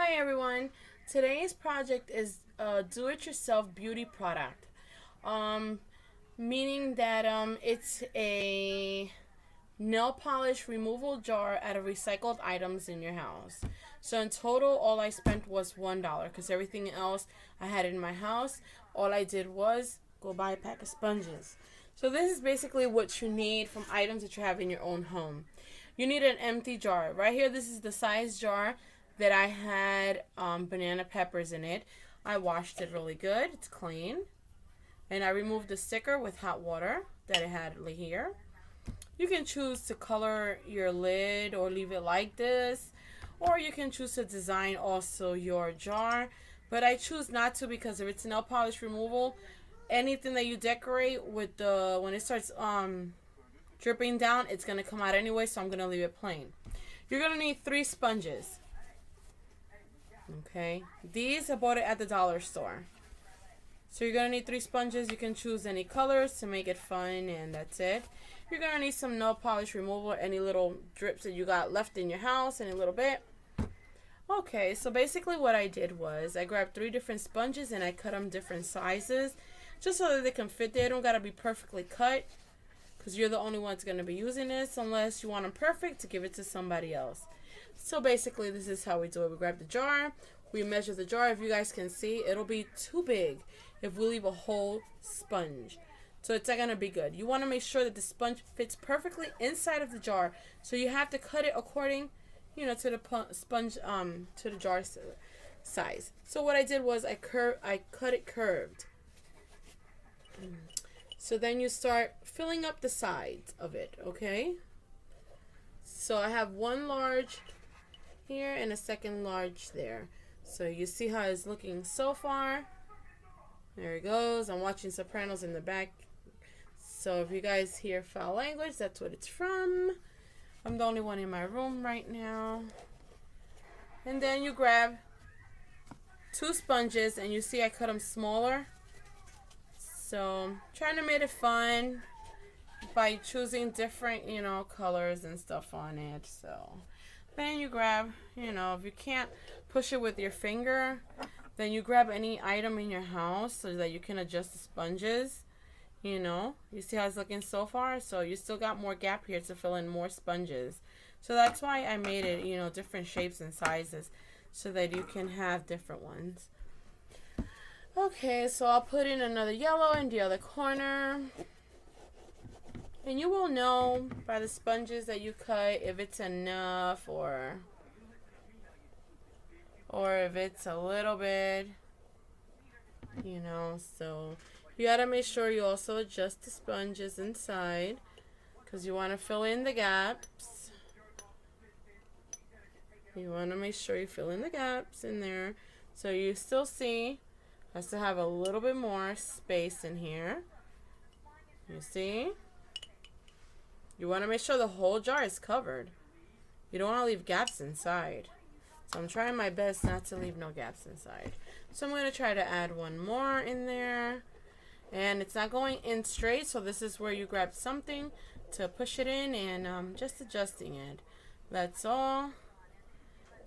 Hi everyone. Today's project is a do-it-yourself beauty product. Um, Meaning that it's a nail polish removal jar out of recycled items in your house. So in total, all I spent was $1 because everything else I had in my house. All I did was go buy a pack of sponges. So this is basically what you need from items that you have in your own home. You need an empty jar. Right here, this is the size jar that I had banana peppers in it. I washed it really good. It's clean. And I removed the sticker with hot water that it had here. You can choose to color your lid or leave it like this, or you can choose to design also your jar. But I choose not to because if it's nail polish removal, anything that you decorate with the when it starts dripping down, it's gonna come out anyway. So I'm gonna leave it plain. You're gonna need 3 sponges. Okay, these I bought it at the dollar store. So you're gonna need 3 sponges. You can choose any colors to make it fun, and that's it. You're gonna need some nail polish removal, any little drips that you got left in your house, any little bit. Okay, so basically what I did was I grabbed 3 different sponges and I cut them different sizes, just so that they can fit. They don't gotta be perfectly cut, because you're the only one that's gonna be using this, unless you want them perfect to give it to somebody else. So basically this is how we do it. We grab the jar, we measure the jar. If you guys can see, it'll be too big if we leave a whole sponge. So it's not going to be good. You want to make sure that the sponge fits perfectly inside of the jar. So you have to cut it according, to the sponge, to the jar size. So what I did was I cut it curved. So then you start filling up the sides of it, okay? So I have 1 large here and a 2nd large there. So you see how it's looking so far. There it goes. I'm watching Sopranos in the back. So if you guys hear foul language, that's what it's from. I'm the only one in my room right now. And then you grab 2 sponges, and you see I cut them smaller. So trying to make it fun by choosing different, colors and stuff on it. So then you grab, if you can't push it with your finger, then you grab any item in your house so that you can adjust the sponges. You see how it's looking so far? So you still got more gap here to fill in more sponges. So that's why I made it, different shapes and sizes so that you can have different ones. Okay, so I'll put in another yellow in the other corner. And you will know by the sponges that you cut if it's enough or if it's a little bit, so you gotta make sure you also adjust the sponges inside because you want to fill in the gaps. You want to make sure you fill in the gaps in there. So you still see has to have a little bit more space in here. You see? You want to make sure the whole jar is covered. You don't want to leave gaps inside. So I'm trying my best not to leave no gaps inside. So I'm going to try to add 1 more in there. And it's not going in straight, so this is where you grab something to push it in and just adjusting it. That's all.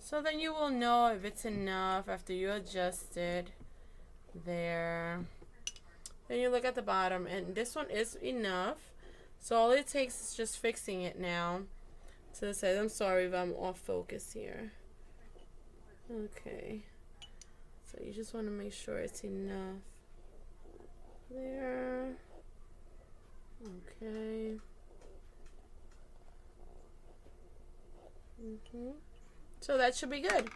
So then you will know if it's enough after you adjust it. There. Then you look at the bottom, and this one is enough. So all it takes is just fixing it now to the side. I'm sorry if I'm off focus here. Okay. So you just want to make sure it's enough. There. Okay. So that should be good.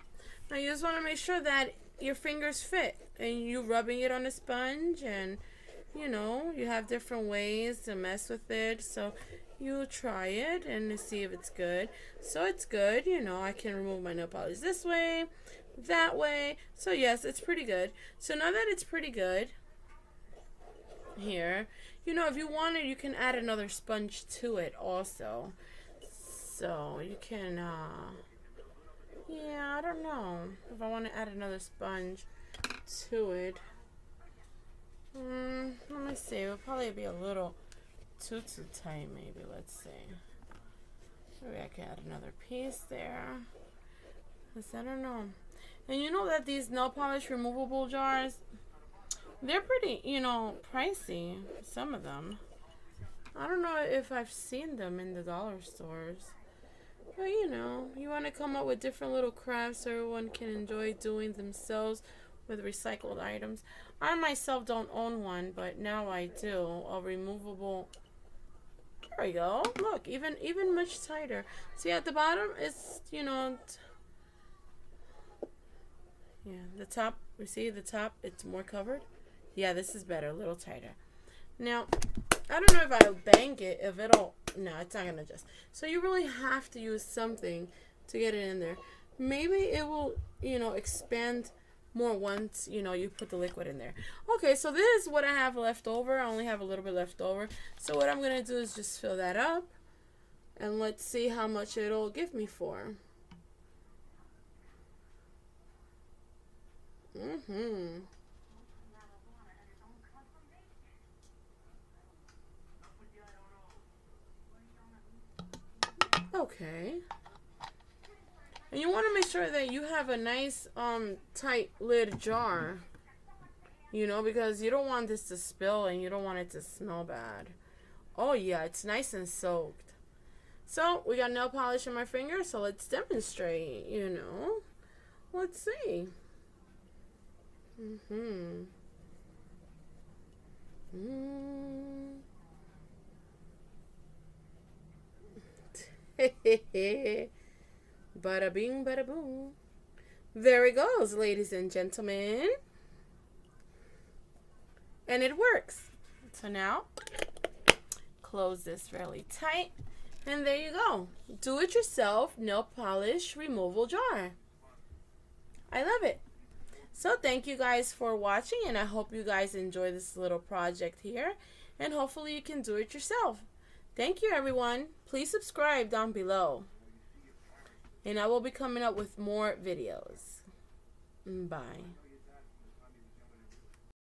Now you just want to make sure that your fingers fit and you rubbing it on the sponge, and you have different ways to mess with it. So you try it and see if it's good. So it's good. I can remove my nail polish this way, that way. So yes, it's pretty good. So now that it's pretty good here, if you wanted, you can add another sponge to it also. So you can, I don't know if I want to add another sponge to it. Let me see. It would probably be a little too tight, maybe. Let's see. Maybe I can add another piece there. I don't know. And you know that these nail polish removable jars, they're pretty, you know, pricey. Some of them. I don't know if I've seen them in the dollar stores. But you know, you want to come up with different little crafts everyone can enjoy doing themselves with recycled items. I myself don't own one, but now I do. A removable. There we go. Look, even much tighter. See at the bottom, it's, you know, yeah, the top. We see the top, it's more covered. Yeah, this is better, a little tighter. Now, I don't know if I'll bang it, if it'll, no, it's not gonna adjust. So you really have to use something to get it in there. Maybe it will, you know, expand more once, you know, you put the liquid in there. Okay, so this is what I have left over. I only have a little bit left over. So what I'm gonna do is just fill that up, and let's see how much it'll give me for. Okay. And you want to make sure that you have a nice tight lid jar. You know, because you don't want this to spill and you don't want it to smell bad. Oh yeah, it's nice and soaked. So we got nail polish on my finger, so let's demonstrate, you know. Let's see. Bada bing, bada boom. There it goes, ladies and gentlemen. And it works. So now, close this really tight. And there you go. Do it yourself nail polish removal jar. I love it. So thank you guys for watching, and I hope you guys enjoy this little project here. And hopefully you can do it yourself. Thank you, everyone. Please subscribe down below. And I will be coming up with more videos. Bye.